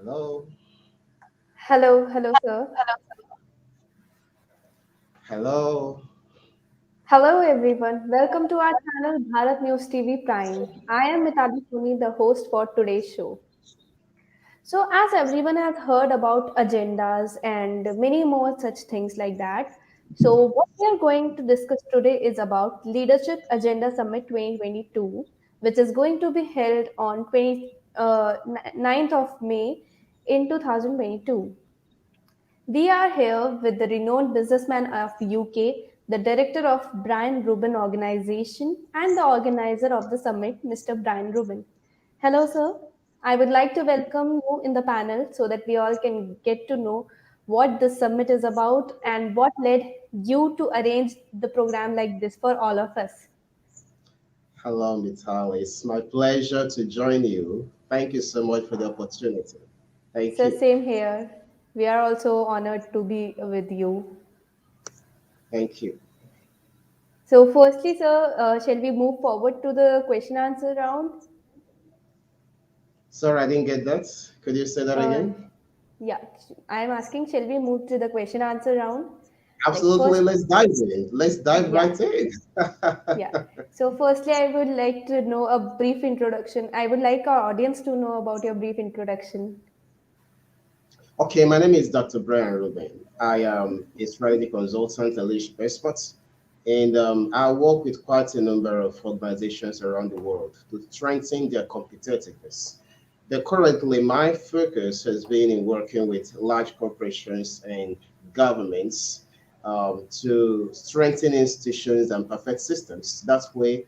Hello, Hello, hello, sir. hello. Hello, everyone. Welcome to our channel Bharat News TV Prime. I am Mitali Soni, the host for today's show. So, as everyone has heard about agendas and many more such things like that, so what we are going to discuss today is about Leadership Agenda Summit 2022, which is going to be held on 9th of May in 2022. We are here with the renowned businessman of UK, the director of Brian Reuben organization and the organizer of the summit, Mr. Brian Reuben. Hello, sir. I would like to welcome you in the panel so that we all can get to know what this summit is about and what led you to arrange the program like this for all of us. Hello, Mitali. It's my pleasure to join you. Thank you so much for the opportunity. Thank So, you. same here. We are also honored to be with you. Thank you. So, firstly, sir, shall we move forward to the question answer round? Sorry, I didn't get that. Could you say that Uh, again? yeah, I'm asking, shall we move to the question answer round? Like Absolutely. first, Let's dive in. Let's dive yeah, right in. yeah. So firstly, I would like to know a brief introduction. I would like our audience to know about your brief introduction. Okay, my name is Dr. Brian Reuben. I am a strategy consultant and leadership expert, and I work with quite a number of organizations around the world to strengthen their competitiveness. But currently, my focus has been in working with large corporations and governments to strengthen institutions and perfect systems. That way,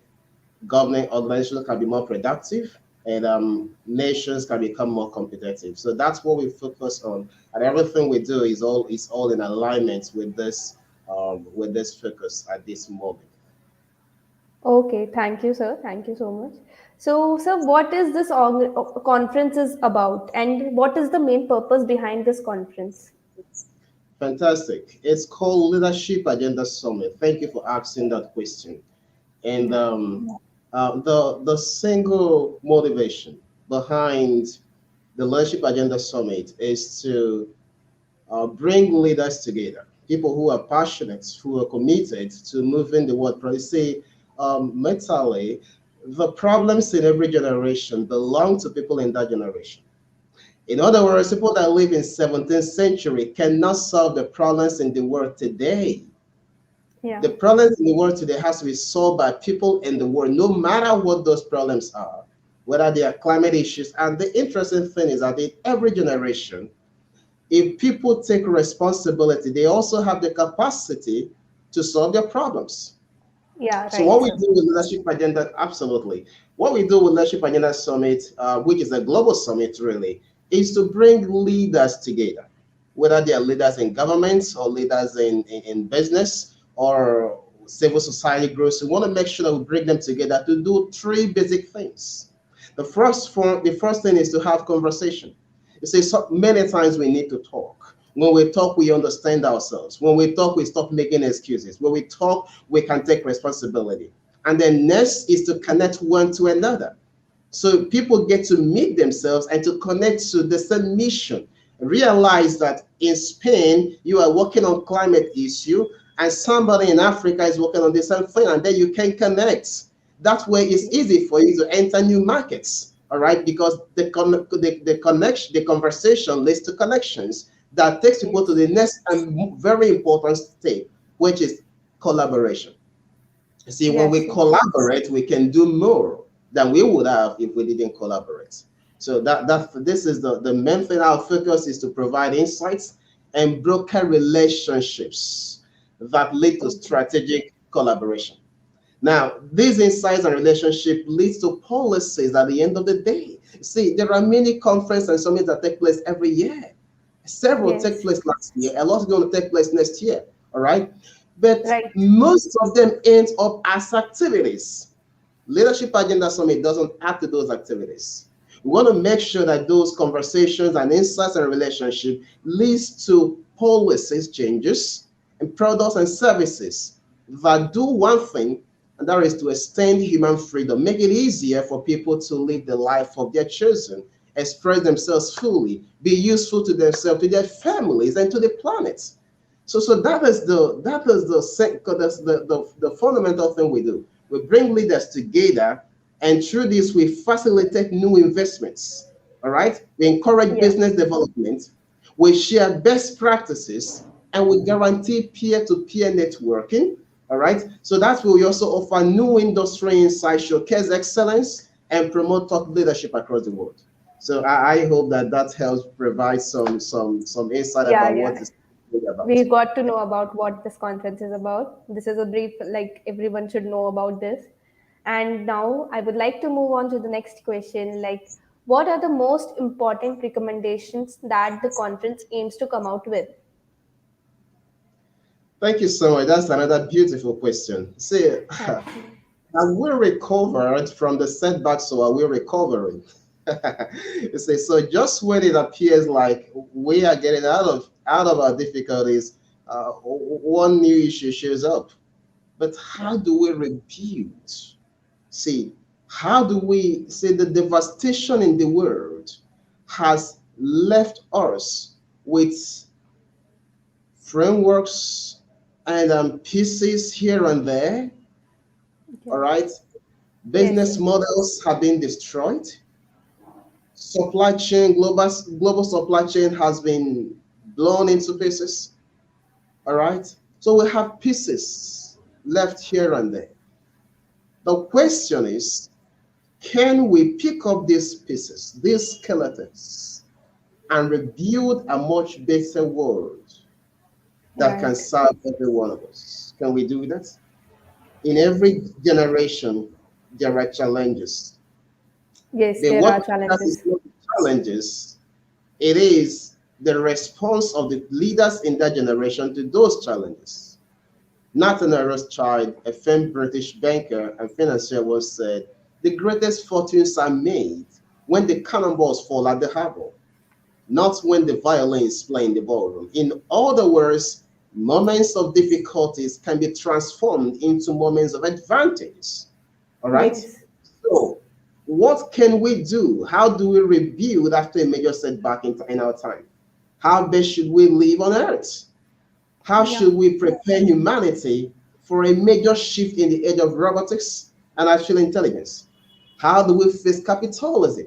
government organizations can be more productive and nations can become more competitive. So that's what we focus on, and everything we do is all in alignment with this focus at this moment. Okay, thank you, sir. Thank you so much. So, sir, what is this conference is about, and what is the main purpose behind this conference? Fantastic. It's called Leadership Agenda Summit. Thank you for asking that question. And Yeah. the single motivation behind the Leadership Agenda Summit is to bring leaders together, people who are passionate, who are committed to moving the world. Probably say, mentally, the problems in every generation belong to people in that generation. In other words, people that live in 17th century cannot solve the problems in the world today. Yeah. The problems in the world today has to be solved by people in the world, no matter what those problems are, whether they are climate issues. And the interesting thing is that in every generation, if people take responsibility, they also have the capacity to solve their problems. Yeah. So Right, what we sir. do with Leadership Agenda, absolutely. What we do with Leadership Agenda Summit, which is a global summit really, is to bring leaders together, whether they are leaders in governments or leaders in business or civil society groups. We want to make sure that we bring them together to do three basic things. The first thing is to have conversation. You see, so many times we need to talk. When we talk, we understand ourselves. When we talk, we stop making excuses. When we talk, we can take responsibility. And then next is to connect one to another. So people get to meet themselves and to connect to the same mission. Realize that in Spain, you are working on climate issue and somebody in Africa is working on the same thing, and then you can connect. That way it's easy for you to enter new markets. All right, because the connection, the conversation leads to connections that takes people to Yes. the next and very important step, which is collaboration. See, when Yes. we Yes. collaborate, we can do more than we would have if we didn't collaborate. So this is the main thing. Our focus is to provide insights and broker relationships that lead to Okay. strategic collaboration. Now, these insights and relationship leads to policies at the end of the day. See, there are many conferences and summits that take place every year. Several take Yes. place last year. A lot is going to take place next year. All right. But Right. most of them end up as activities. Leadership Agenda Summit doesn't add to those activities. We want to make sure that those conversations and insights and relationship leads to policies changes and products and services that do one thing, and that is to extend human freedom, make it easier for people to live the life of their chosen, express themselves fully, be useful to themselves, to their families, and to the planet. So that is the fundamental thing we do. We bring leaders together, and through this we facilitate new investments. All right, we encourage Yeah. business development, we share best practices, and we guarantee peer-to-peer networking. All right, so that we also offer new industry insights, showcase excellence, and promote thought leadership across the world. So I hope that that helps provide some insight Yeah, about what yeah. is really We about. got to know about what this conference is about. This is a brief, like everyone should know about this. And now I would like to move on to the next question. Like, what are the most important recommendations that the conference aims to come out with? Thank you so much. That's another beautiful question. See, Thank have you. we recovered from the setbacks, or are we recovering? You see, so just when it appears like we are getting out of our difficulties, one new issue shows up. But Yeah. how do we rebuild? See, how do we see the devastation in the world has left us with frameworks and pieces here and there. All Yeah. right, Yes, business yes. models have been destroyed. Supply chain, global supply chain has been blown into pieces. All right, so we have pieces left here and there. The question is, can we pick up these pieces, these skeletons, and rebuild a much better world that can Right. serve every one of us? Can we do that? In every generation, there are challenges. Yes, But there what are matters is challenges. not the challenges, it is the response of the leaders in that generation to those challenges. Nathan Rothschild, a famed British banker and financier, once said, "The greatest fortunes are made when the cannonballs fall at the harbor, not when the violins play in the ballroom." In other words, moments of difficulties can be transformed into moments of advantage. All right. Yes. So, what can we do? How do we rebuild after a major setback in our time? How best should we live on earth? How Yeah. should we prepare humanity for a major shift in the age of robotics and artificial intelligence? How do we face capitalism?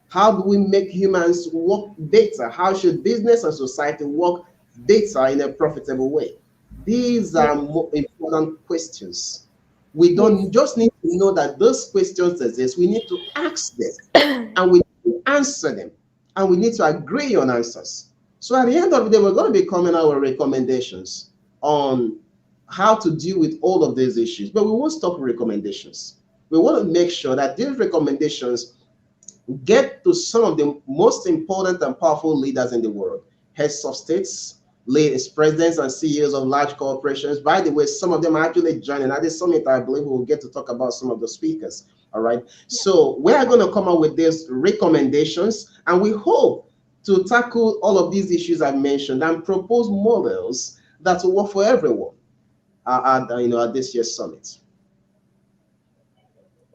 How do we make humans work better? How should business and society work better in a profitable way? These Yes. are more important questions. We Yes. don't just need to know that those questions exist. We need to ask them, and we need to answer them, and we need to agree on answers. So at the end of the day, we're going to be coming out with recommendations on how to deal with all of these issues. But we won't stop with recommendations. We want to make sure that these recommendations get to some of the most important and powerful leaders in the world, heads of states, leaders, presidents, and CEOs of large corporations. By the way, some of them are actually joining at this summit. I believe we'll get to talk about some of the speakers. All right. Yeah. So we are going to come up with these recommendations, and we hope to tackle all of these issues I've mentioned and propose models that will work for everyone at this year's summit.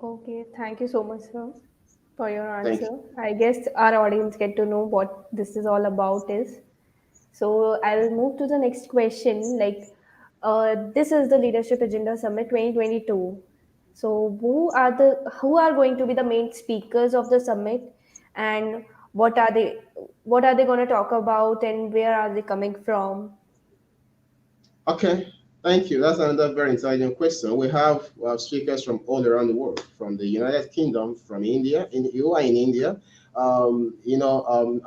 Okay. Thank you so much, sir, for your Thank answer. you. I guess our audience get to know what this is all about is. So I'll move to the next question. Like, this is the Leadership Agenda Summit 2022. So who are going to be the main speakers of the summit, and what are they what are they going to talk about, and where are they coming from? Okay, thank you. That's another very intelligent question. We have speakers from all around the world, from the United Kingdom, from India. You are in India. You know,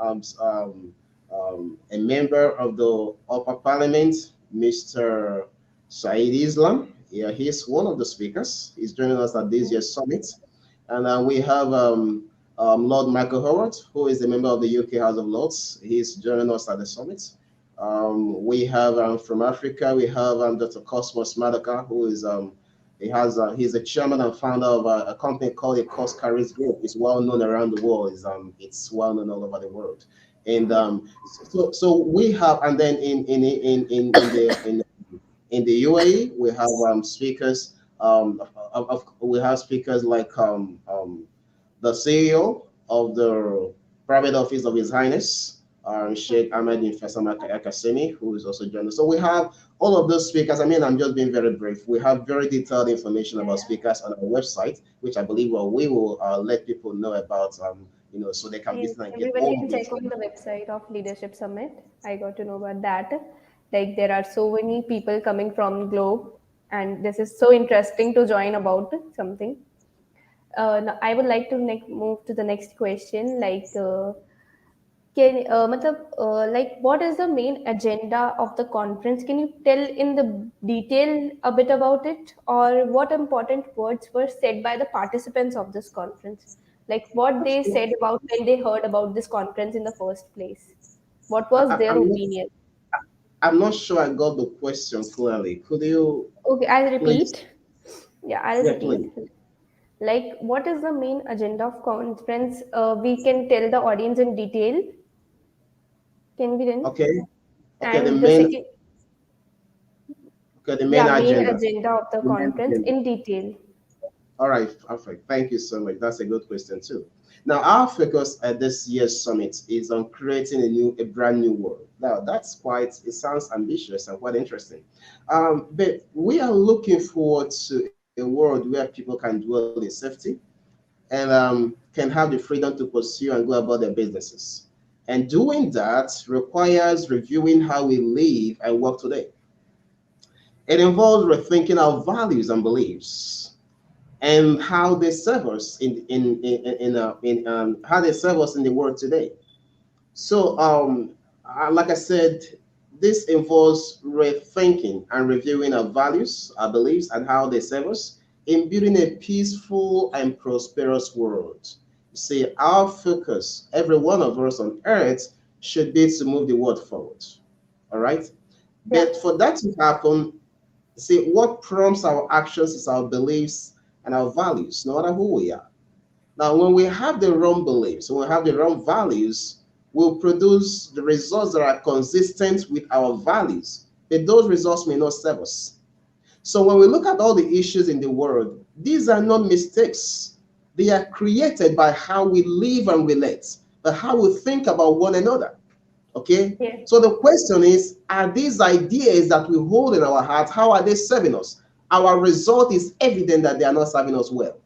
a member of the Upper Parliament, Mr. Said Islam. Yeah, he's one of the speakers. He's joining us at this Okay. year's summit. And we have Lord Michael Howard, who is a member of the UK House of Lords. He's joining us at the summit. We have from Africa, we have Dr. Cosmos Madaka, who is he's a chairman and founder of a company called the Cost Carries Group. It's well known around the world. It's well known all over the world. And Yeah. so we have, and then in the UAE, we have speakers. We have speakers like the CEO of the private office of His Highness, Sheikh Ahmed Infesama Akasemi, who is also joining us. So we have all of those speakers. I mean, I'm just being very brief. We have very detailed information Yeah, about yeah. speakers on our website, which I believe we will let people know about, so they can Yes, visit and get everyone more can check detail. on the website of Leadership Summit. I got to know about that. Like there are so many people coming from globe, and this is so interesting to join about something. Now I would like to move to the next question. Like what is the main agenda of the conference? Can you tell in the detail a bit about it, or what important words were said by the participants of this conference? Like what they said about when they heard about this conference in the first place. What I, was I, their I'm not, opinion? I'm not sure I got the question clearly. Could you Okay, I'll please? repeat. Yeah, I'll Yeah, repeat. please. Like, what is the main agenda of conference? We can tell the audience in detail. Can we then? Okay. Okay. And the second, The main yeah, main agenda. agenda of the The main conference agenda. in detail. All right, perfect. Thank you so much. That's a good question too. Now, our focus at this year's summit is on creating a brand new world. Now, that's quite. It sounds ambitious and quite interesting. But we are looking forward to a world where people can dwell in safety and can have the freedom to pursue and go about their businesses. And doing that requires reviewing how we live and work today. It involves rethinking our values and beliefs and how they serve us in how they serve us in the world today. So, like I said, this involves rethinking and reviewing our values, our beliefs, and how they serve us in building a peaceful and prosperous world. See, our focus, every one of us on earth, should be to move the world forward. All right. Yeah. But for that to happen, see, what prompts our actions is our beliefs and our values, no matter who we are. Now, when we have the wrong beliefs, when we have the wrong values, we'll produce the results that are consistent with our values, but those results may not serve us. So, when we look at all the issues in the world, these are not mistakes. They are created by how we live and relate, by how we think about one another. Okay? Yes. So the question is, are these ideas that we hold in our hearts, how are they serving us? Our result is evident that they are not serving us well.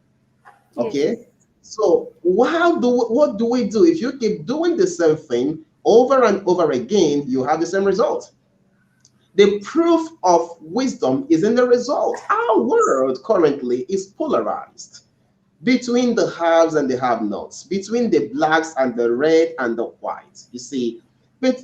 Yes. Okay? So what do we do? If you keep doing the same thing over and over again, you have the same result. The proof of wisdom is in the result. Our world currently is polarized between the haves and the have-nots, between the blacks and the red and the white. You see, but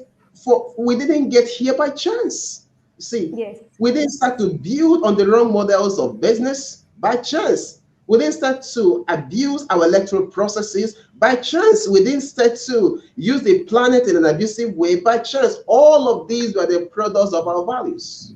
we didn't get here by chance. You see, Yes. we didn't start to build on the wrong models of business by chance. We didn't start to abuse our electoral processes by chance. We didn't start to use the planet in an abusive way by chance. All of these were the products of our values.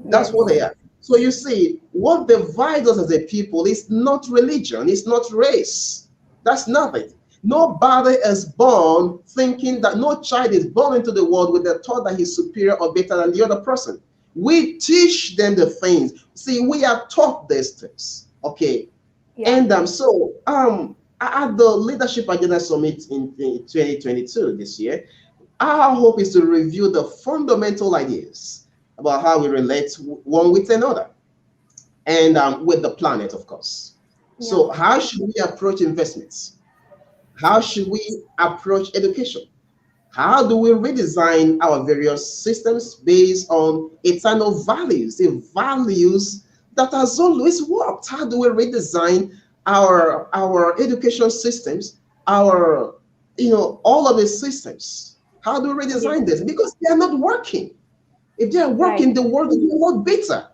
That's what Yes. they are. So you see, what divides us as a people is not religion, it's not race. That's nothing. Nobody is born thinking that no child is born into the world with the thought that he's superior or better than the other person. We teach them the things. See, we are taught these things. Okay. Yeah. And at the Leadership Agenda Summit in 2022 this year, our hope is to review the fundamental ideas about how we relate one with another and with the planet, of course. Yeah. So, how should we approach investments? How should we approach education? How do we redesign our various systems based on eternal values, the values that has always worked? How do we redesign our education systems, our all of the systems? How do we Yes. redesign this? Because they are not working. If they are Right. working, the world will be a lot better.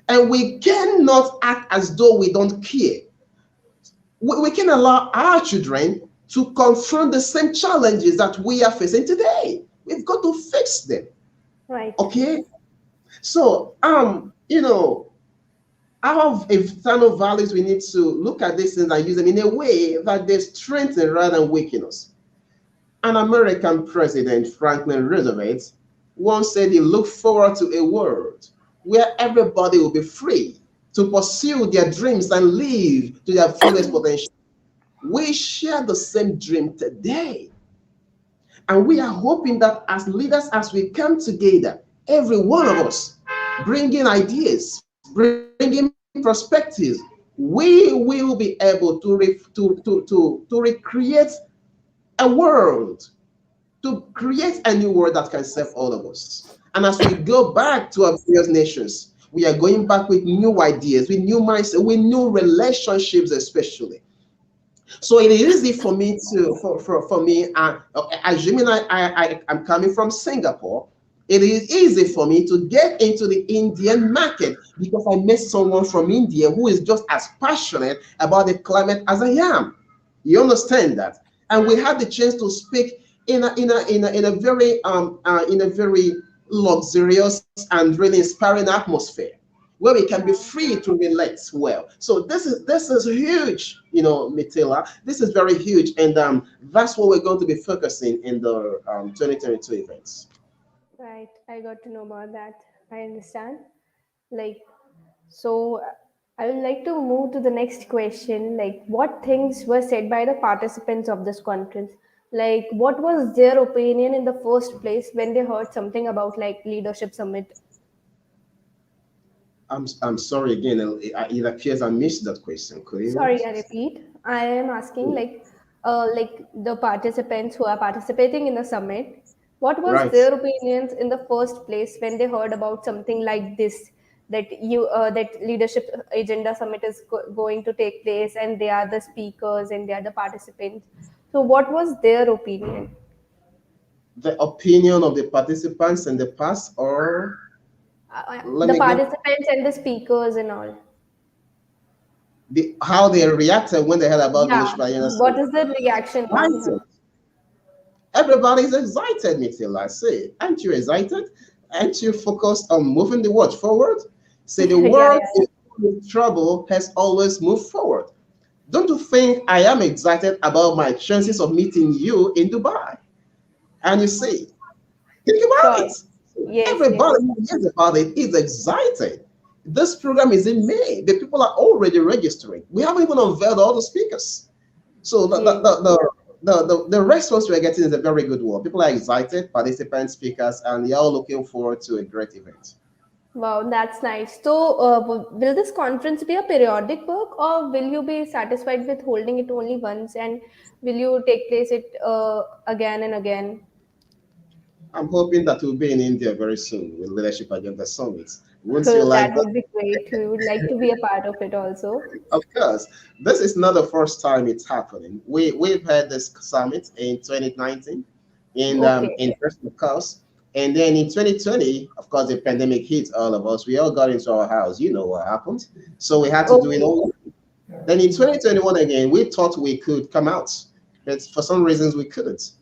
And we cannot act as though we don't care. We can allow our children to confront the same challenges that we are facing today. We've got to fix them. Right. Okay? So, our eternal values, we need to look at these things and use them in a way that they strengthen rather than weaken us. An American president, Franklin Roosevelt, once said he looked forward to a world where everybody will be free to pursue their dreams and live to their fullest potential. We share the same dream today. And we are hoping that as leaders, as we come together, every one of us, bringing ideas, bringing perspectives, we will be able to, to recreate a world, to create a new world that can serve all of us. And as we go back to our various nations, we are going back with new ideas, with new mindset, with new relationships, especially. So it is easy for me to for me, assuming I'm coming from Singapore, it is easy for me to get into the Indian market because I met someone from India who is just as passionate about the climate as I am. You understand that? And we had the chance to speak in a very luxurious and really inspiring atmosphere where we can be free to relate well. So this is huge, Mitila. This is very huge, and that's what we're going to be focusing in the 2022 events. Right, I got to know about that. I understand. Like, so I would like to move to the next question. Like, what things were said by the participants of this conference? Like, what was their opinion in the first place when they heard something about like leadership summit? I'm sorry again. It appears I missed that question. Could you? Sorry, I repeat. I am asking like the participants who are participating in the summit, what was Right. their opinions in the first place when they heard about something like this, that leadership agenda summit is going to take place and they are the speakers and they are the participants. So, what was their opinion? The opinion of the participants in the past, or let The me go participants and the speakers and all. how they reacted when they heard about Yeah. leadership agenda. What is the reaction when they heard? Excited. Everybody's excited, Mitila. I say, aren't you excited? Aren't you focused on moving the world forward? Say the Yeah, world yeah. in trouble has always moved forward. Don't you think I am excited about my chances of meeting you in Dubai? And you see, think about Sure. it. Yes, yes. Everybody who hears about it is excited. This program is in May. The people are already registering. We haven't even unveiled all the speakers. So Yes. the response we're getting is a very good one. People are excited, participants, speakers, and they're all looking forward to a great event. Wow, that's nice. So, will this conference be a periodic work, or will you be satisfied with holding it only once, and will you take place it again and again? I'm hoping that we'll be in India very soon with Leadership Agenda Summit. Wouldn't you like That that? would be great. We would like to be a part of it also. Of course, this is not the first time it's happening. We've had this summit in 2019 Okay. in person, of course, and then in 2020, of course, the pandemic hit all of us. We all got into our house. You know what happened, so we had to do it Okay. all. Then in 2021 again, we thought we could come out, but for some reasons we couldn't.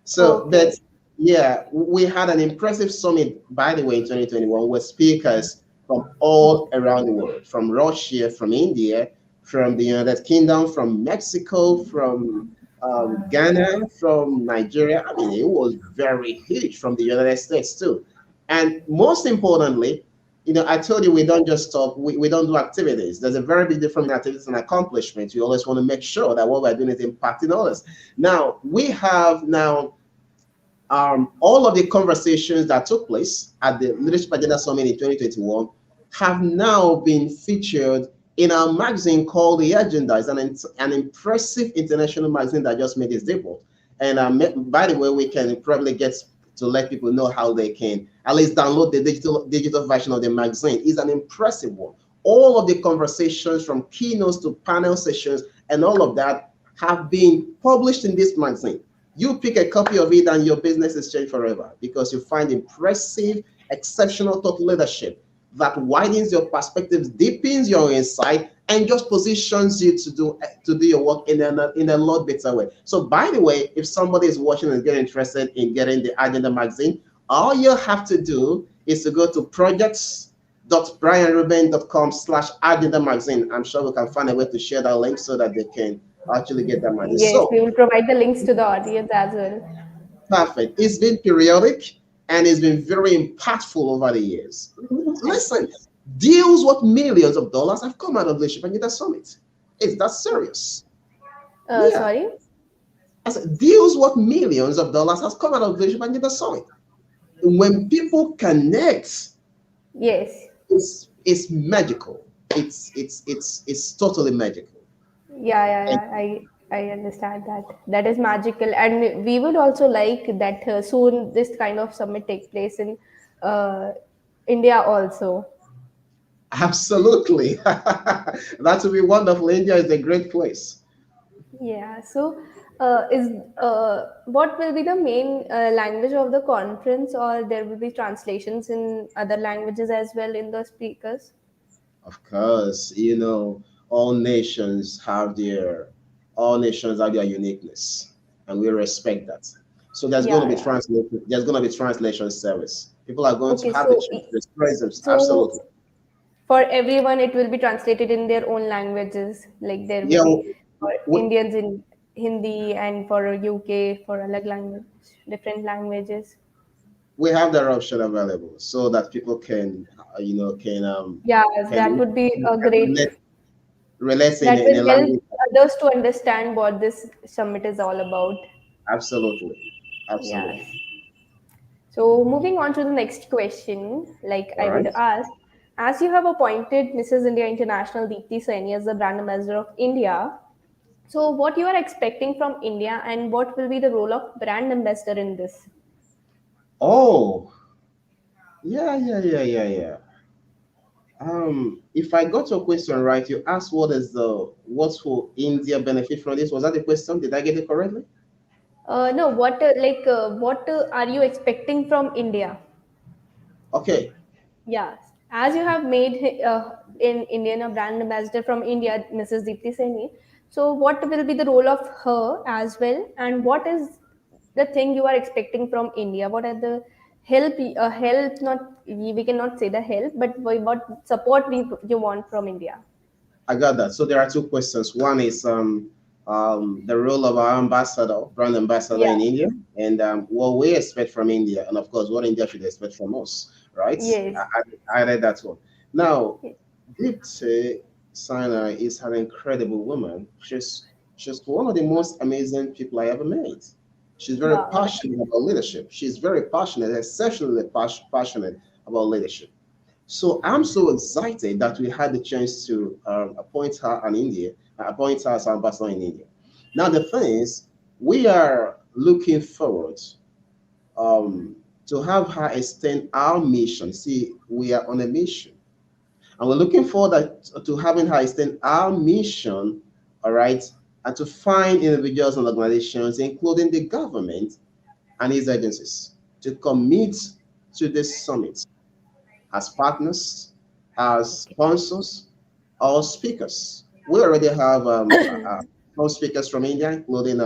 So, Okay. but yeah, we had an impressive summit, by the way, in 2021 with speakers from all around the world, from Russia, from India, from the United Kingdom, from Mexico, from Ghana, from Nigeria. I mean, it was very huge from the United States too. And most importantly, I told you we don't just stop, we don't do activities. There's a very big difference in activities and accomplishments. We always want to make sure that what we're doing is impacting others. Now, we have now all of the conversations that took place at the Leadership Agenda Summit in 2021 have now been featured in our magazine called The Agenda. It's an impressive international magazine that just made its debut. And by the way, we can probably get to let people know how they can at least download the digital version of the magazine. It's an impressive one. All of the conversations from keynotes to panel sessions and all of that have been published in this magazine. You pick a copy of it and your business is changed forever because you find impressive, exceptional thought leadership that widens your perspectives, deepens your insight, and just positions you to do your work in a lot better way. So, by the way, if somebody is watching and getting interested in getting the Agenda magazine, all you have to do is to go to projects.brianreuben.com/agenda magazine. I'm sure we can find a way to share that link so that they can actually get that magazine. Yes, So, we will provide the links to the audience as well. perfect. It's been periodic and it's been very impactful over the years. Listen, deals worth millions of dollars have come out of Leadership and Leader Summit. It's that serious. Yeah. Sorry. As deals worth millions of dollars has come out of the Leadership Agenda Summit. When people connect, Yes. it's magical. It's totally magical. Yeah, yeah, And yeah. I understand that. That is magical, and we would also like that soon this kind of summit take place in uh, India also. absolutely, that would be wonderful. India is a great place. Yeah. So, is what will be the main language of the conference, or there will be translations in other languages as well in the speakers? Of course, all nations have their uniqueness, and we respect that. So there's going to Yeah, be yeah. translation. There's going to be translation service. People are going to Okay. have the chance to express themselves. So Absolutely. for everyone, it will be translated in their own languages. Like there will Yeah, be for we, Indians in Hindi and for UK for alag language, different languages. we have that option available so that people can, Yes, that can would be a great. relate That in a will help language. others to understand what this summit is all about. Absolutely, absolutely. Yes. So moving on to the next question, like All I would right. ask, as you have appointed Mrs. India International Deepti Saini as the brand ambassador of India, so what you are expecting from India and what will be the role of brand ambassador in this? Oh, yeah, yeah, yeah, yeah, yeah. If I got your question right, you asked what will India benefit from this? Was that the question? Did I get it correctly? No, what are you expecting from India? Okay. Yes, as you have made in Indian a brand ambassador from India, Mrs. Deepti Saini. So, what will be the role of her as well, and what is the thing you are expecting from India? What are the help? Not we cannot say the help, but what support you want from India? I got that. So there are two questions. One is the role of our ambassador, brand ambassador Yeah. in India, and what we expect from India, and of course, what India should expect from us, right? Yes. I read that one. Now, Dipti Sinai is an incredible woman. She's one of the most amazing people I ever met. She's very Wow. passionate about leadership. She's very passionate, exceptionally passionate about leadership. So I'm so excited that we had the chance to appoint her as ambassador in India. Now the thing is, we are looking forward um, to have her extend our mission. See, we are on a mission, and we're looking forward to having her extend our mission. All right, and to find individuals and organizations, including the government and its agencies, to commit to this summit as partners, as sponsors, or speakers. We already have some speakers from India, including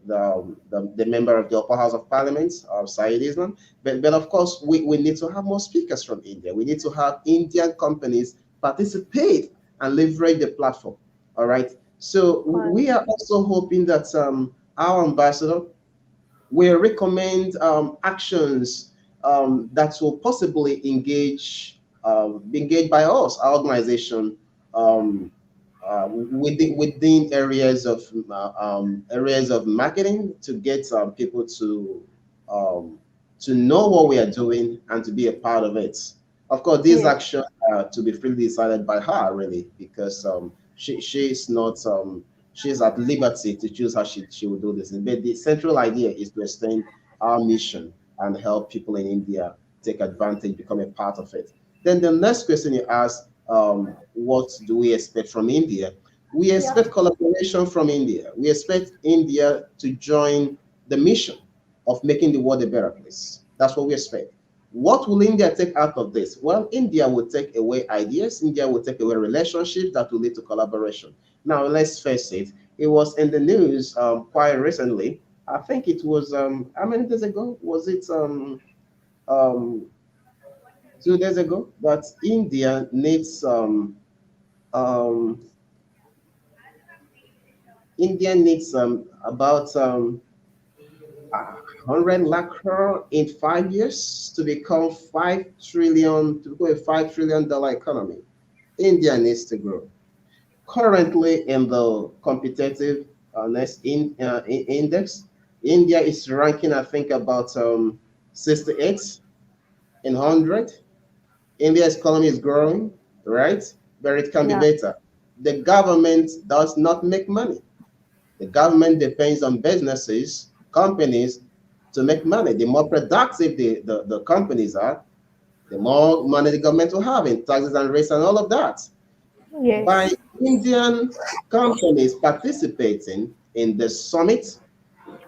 the member of the Upper House of Parliament, Saeed Islam. But of course, we need to have more speakers from India. We need to have Indian companies participate and leverage the platform. All right. So we are also hoping that our ambassador we recommend actions that will possibly be engaged by us, our organization, um, within areas of marketing to get people um, to know what we are doing and to be a part of it. Of course, these Yes. actions are to be freely decided by her, really, because she's not she's at liberty to choose how she will do this. But the central idea is to extend our mission and help people in India take advantage, become a part of it. Then the next question you ask, what do we expect from India? We Yeah. expect collaboration from India. We expect India to join the mission of making the world a better place. That's what we expect. What will India take out of this? Well, India will take away ideas. India will take away relationships that will lead to collaboration. Now, let's face it. It was in the news quite recently. I think it was how many days ago? Was it um, 2 days ago? That India needs um, about 100 lakh crore in 5 years to become 5 trillion to become a $5 trillion economy. India needs to grow. Currently in the competitive next index. India is ranking, I think, about 68 in 100. India's economy is growing, right? But it can be Yeah. better. The government does not make money. The government depends on businesses, companies to make money. The more productive the companies are, the more money the government will have in taxes and rates and all of that. By Yes. Indian companies participating in the summit,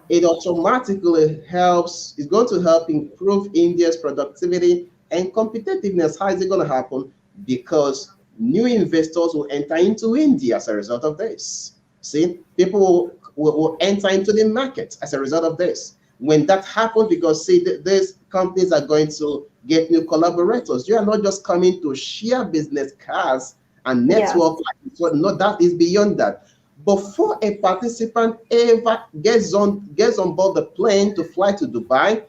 it automatically helps, it's going to help improve India's productivity and competitiveness. How is it going to happen? Because new investors will enter into India as a result of this. See, people will enter into the market as a result of this. When that happens, because see, these companies are going to get new collaborators. You are not just coming to share business cards and Yeah. network. No, that is beyond that. Before a participant ever gets on board the plane to fly to Dubai,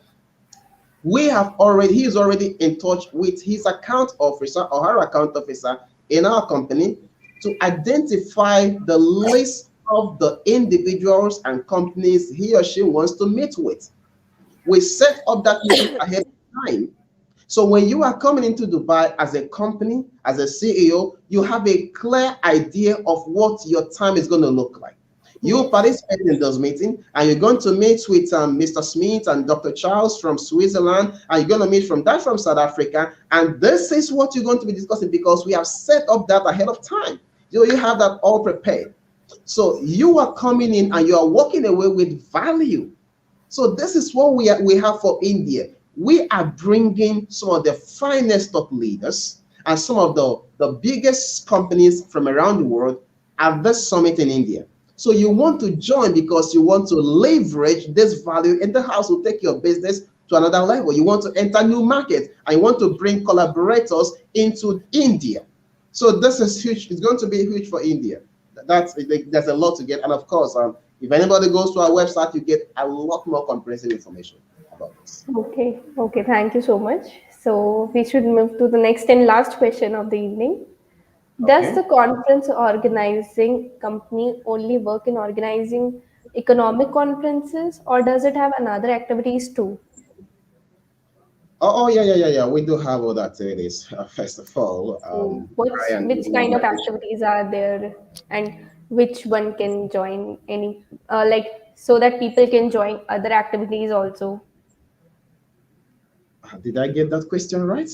he is already in touch with his account officer or her account officer in our company to identify the list of the individuals and companies he or she wants to meet with. We set up that meeting ahead of time. So when you are coming into Dubai as a company, as a CEO, you have a clear idea of what your time is going to look like. You Yes. participate in those meetings, and you're going to meet with Mr. Smith and Dr. Charles from Switzerland, and you're going to meet from South Africa, and this is what you're going to be discussing because we have set up that ahead of time. You have that all prepared. So you are coming in and you are walking away with value. So this is what we have for India. We are bringing some of the finest top leaders and some of the biggest companies from around the world at this summit in India. So you want to join because you want to leverage this value in the house to take your business to another level. You want to enter new markets and you want to bring collaborators into India. So this is huge. It's going to be huge for India. There's a lot to get, and of course, if anybody goes to our website, you get a lot more comprehensive information about this. Okay. Okay. Thank you so much. So we should move to the next and last question of the evening. Does the Okay. conference organizing company only work in organizing economic conferences, or does it have another activities too? Oh, yeah. We do have other activities. First of all, So what's Brian, which kind of activities are there, and which one can join any like so that people can join other activities also? did I get that question right?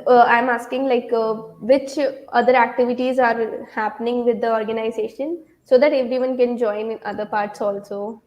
I'm asking like which other activities are happening with the organization so that everyone can join in other parts also.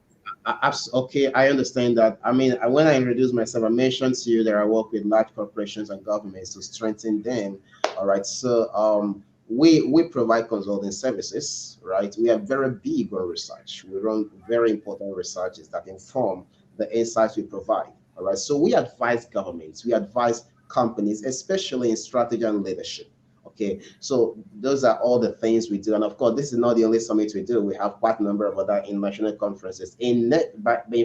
Okay, I understand that. I mean, when I introduced myself, I mentioned to you that I work with large corporations and governments to strengthen them. All right, so we provide consulting services. Right, we are very big on research. We run very important researches that inform the insights we provide. All right, so we advise governments, we advise companies, especially in strategy and leadership. Okay, so those are all the things we do, and of course, this is not the only summit we do. We have quite a number of other international conferences. In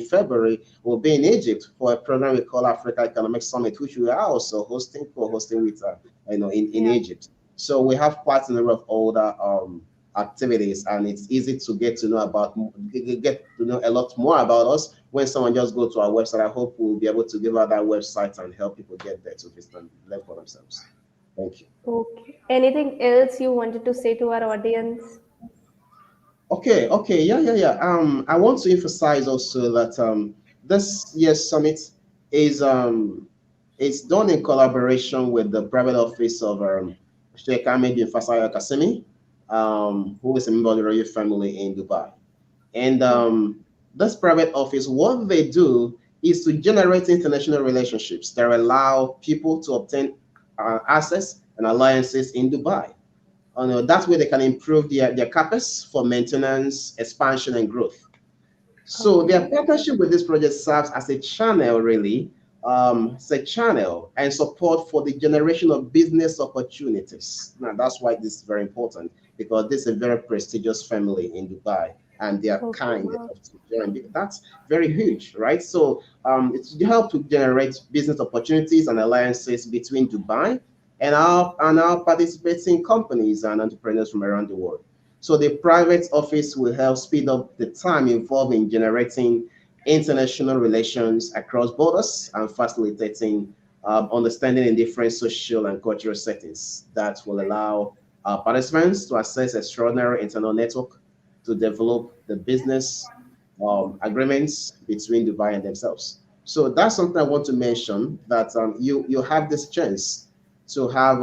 February, we'll be in Egypt for a program we call Africa Economic Summit, which we are also co-hosting with, in Yeah. Egypt. So we have quite a number of other activities, and it's easy to get to know a lot more about us when someone just go to our website. I hope we'll be able to give out that website and help people get there to visit and learn for themselves. Thank you. Okay. Anything else you wanted to say to our audience? Okay, yeah. I want to emphasize also that this year's summit is it's done in collaboration with the private office of Sheikh Ahmed bin Faisal Al Qasimi, who is a member of the royal family in Dubai. And Okay. this private office, what they do is to generate international relationships that allow people to obtain access and alliances in Dubai. That way they can improve their CapEx for maintenance, expansion, and growth. So their Okay. partnership with this project serves as a channel, really. It's a channel and support for the generation of business opportunities. Now, that's why this is very important because this is a very prestigious family in Dubai and they are Okay. kind Wow. enough to join. That's very huge, right? So it's to help to generate business opportunities and alliances between Dubai and our participating companies and entrepreneurs from around the world. So the private office will help speed up the time involved in generating international relations across borders and facilitating understanding in different social and cultural settings that will allow participants to access extraordinary internal network to develop the business agreements between Dubai and themselves. So that's something I want to mention that you have this chance to have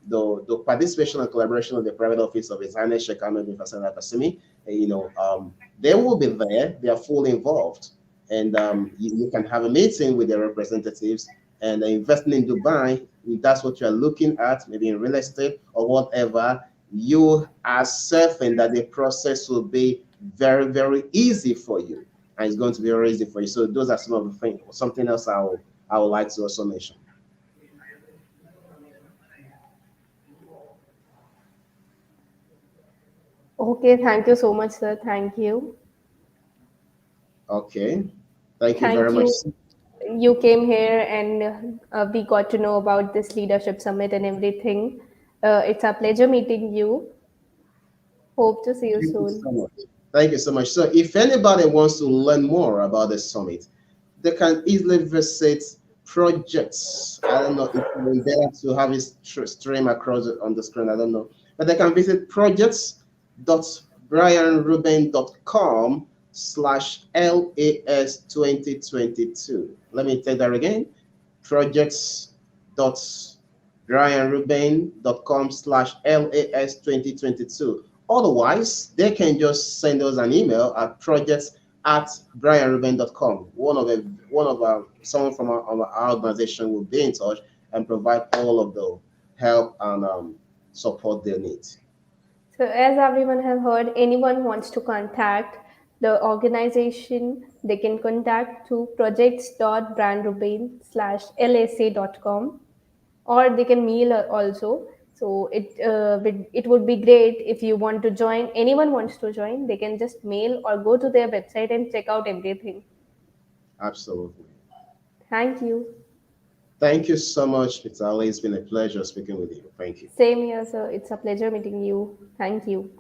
the participation and collaboration of the private office of His Highness Sheikh Ahmed bin Hassan Al Qasimi. They will be there. They are fully involved, and you can have a meeting with their representatives. And investing in Dubai, if that's what you are looking at, maybe in real estate or whatever, you are certain that the process will be very, very easy for you, and it's going to be very easy for you. So those are some of the things. Something else I would like to also mention. Okay, thank you so much, sir. Thank you. Okay, thank you very Thank much. you. You came here and we got to know about this leadership summit and everything. It's a pleasure meeting you. Hope to see you Thank you soon. so much. Thank you so much. So, if anybody wants to learn more about the summit, they can easily visit projects. I don't know if we better to have it stream across on the screen. I don't know, but they can visit projects.brianruben.com/LAS 2022. Let me take that again. Projects.brianruben.com/LAS 2022. Otherwise, they can just send us an email at projects@brianruben.com. Someone from our organization will be in touch and provide all of the help and support they need. So, as everyone have heard, anyone wants to contact the organization, they can contact to projects.brandrubain/lsa.com, or they can mail also. So it would be great if you want to join. Anyone wants to join, they can just mail or go to their website and check out everything. Absolutely. Thank you. Thank you so much, Vitali. It's been a pleasure speaking with you. Thank you. Same here, sir. It's a pleasure meeting you. Thank you.